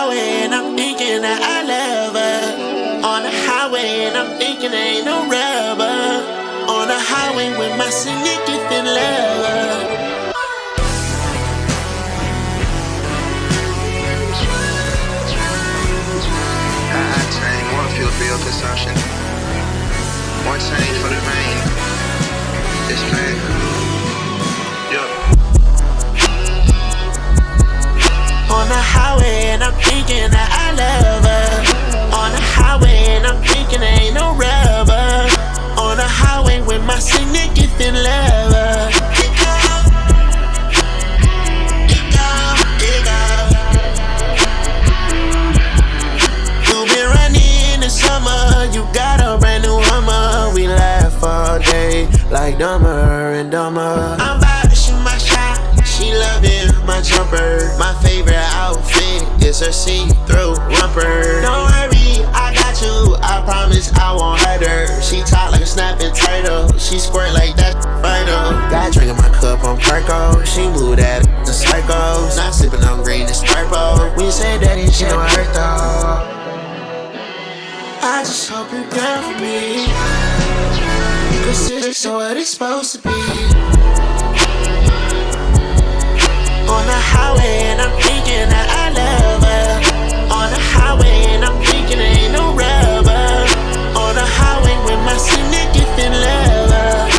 highway and I'm thinking that I love her. On the highway and I'm thinking there ain't no rubber. On the highway with my significant lover. More fuel for your consumption. More change for the rain. This man. On the highway and I'm thinking that I love her. On the highway and I'm thinking there ain't no rubber. On the highway with my significant lover. You been running in the summer, you got a brand new Hummer. We laugh all day like Dumber and Dumber. I'm about to shoot my shot. She loving my jumper. My favorite outfit is her see-through romper. Don't worry, I got you. I promise I won't hurt her. She talk like a snapping turtle. She squirt like that vital. Got drink in my cup on Perco. She moved that to circles. Not sipping on green, it's purple. When you say that it shit don't hurt though. I just hope you're down for me, 'cause this is what it's supposed to be. On the highway and I'm thinking that I love her. On the highway and I'm thinking there ain't no rubber. On the highway with my significant lover.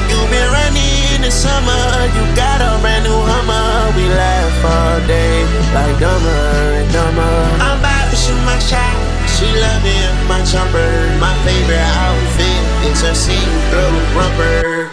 You been running in the summer, you got a brand new Hummer. We laugh all day like Dumber and Dumber. I'm about to shoot my shot. She loving my jumper. My favorite outfit is her see-through romper.